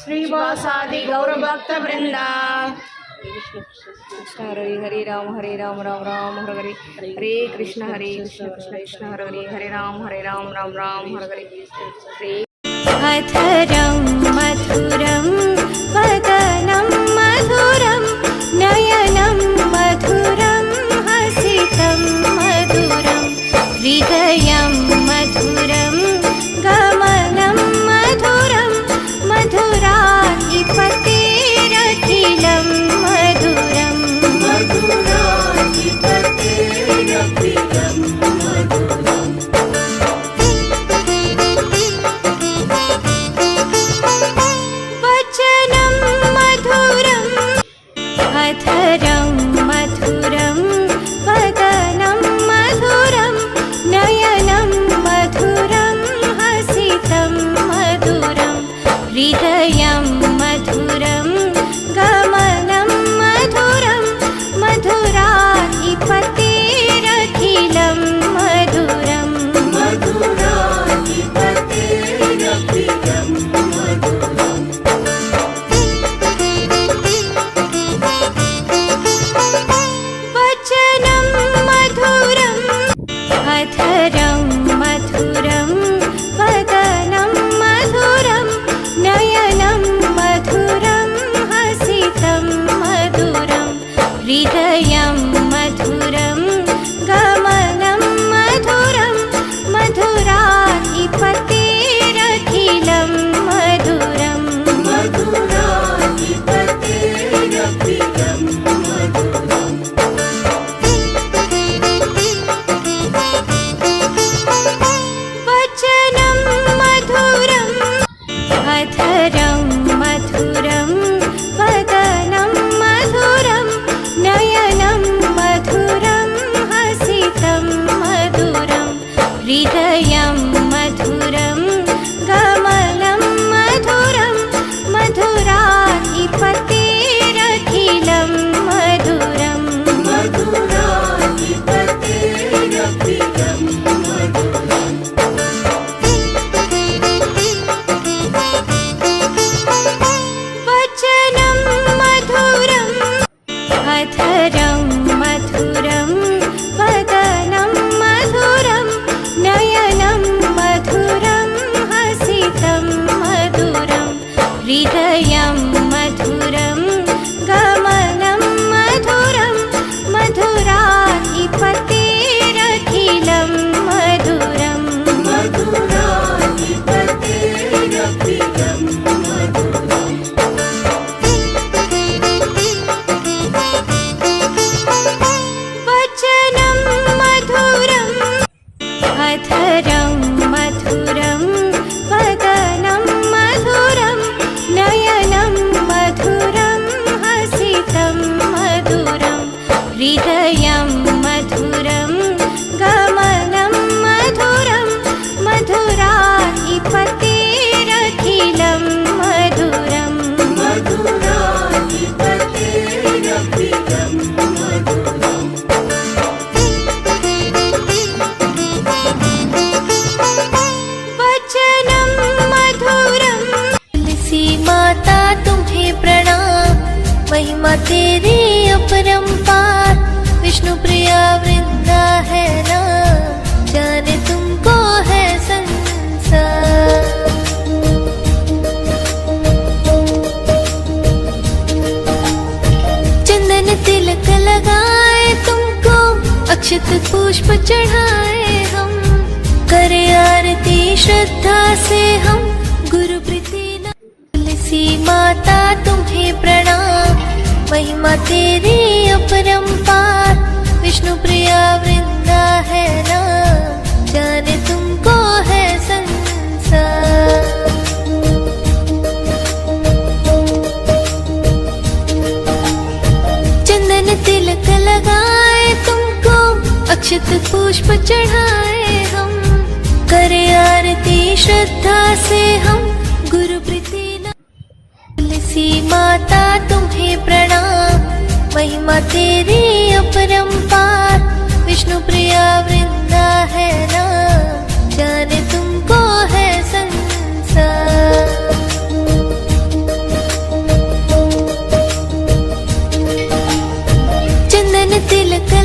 श्रीवासादि गौरभक्त वृंदा। कृष्ण हरे हरे राम राम राम हरे हरे, हरे कृष्ण कृष्ण कृष्ण हरे हरे, हरे राम राम राम हरे हरे। अधरं मधुरं वदनं मधुरं नयनं मधुरं हसितं मधुरं हृदयं मधुरं गमनं मधुरं मधुराधिपतिरखिलं मधुरं वचनं मधुरं अधरं मधुरं वदनं मधुरं नयनं मधुरं हसितं मधुरं हृदयं मधुरं गमनं मधुरं मधुराधिपतिरखिलं मधुरं वचनं मधुरं अधरं मधुरं वदनं मधुरं नयनं मधुरं हसितं मधुरं हृदयं मधुरं गमनं मधुरं मधुराधिपतिरखिलं मधुरं वचनं मधुरं अधरं मधुरं वदनं मधुरं नयनं मधुरं हसितं मधुरं हृदयं मधुरं गमनं मधुरं मधुराधिपतिरखिलं मधुरं वचनं मधुरं अधरं मधुरं वदनं मधुरं नयनं मधुरं हसितं मधुरं हृदयं मधुरं गमनं मधुरं मधुराधिपतिरखिलं मधुरं वचनं मधुरं अधरं मधुरं वदनं मधुरं नयनं मधुरं हसितं मधुरं हृदयं मधुरं गमनं मधुरं मधुराधिपतिरखिलं मधुरं वचनं मधुरं तुलसी माता तुम्हें प्रणाम, महिमा तेरी अपरंपार, विष्णु प्रिया वृंदा है ना, जाने तुमको है संसार। चंदन तिलक लगाए तुमको, अक्षत पुष्प चढ़ाए हम, करे आरती श्रद्धा से हम, गुरु प्रीति न। तुलसी माता तुम्हें प्रणाम, महिमा तेरी अपरंपार, विष्णु प्रिया वृंदा है ना, जाने तुमको है संसार। चंदन तिलक लगाए तुमको, अक्षत पुष्प चढ़ाए हम, करे आरती श्रद्धा से हम, गुरु प्रीति न। तुलसी माता तुम्हें प्रणाम, महिमा तेरी अपरंपार, विष्णु प्रिया वृंदा है ना, जाने तुमको है संसार। तिलक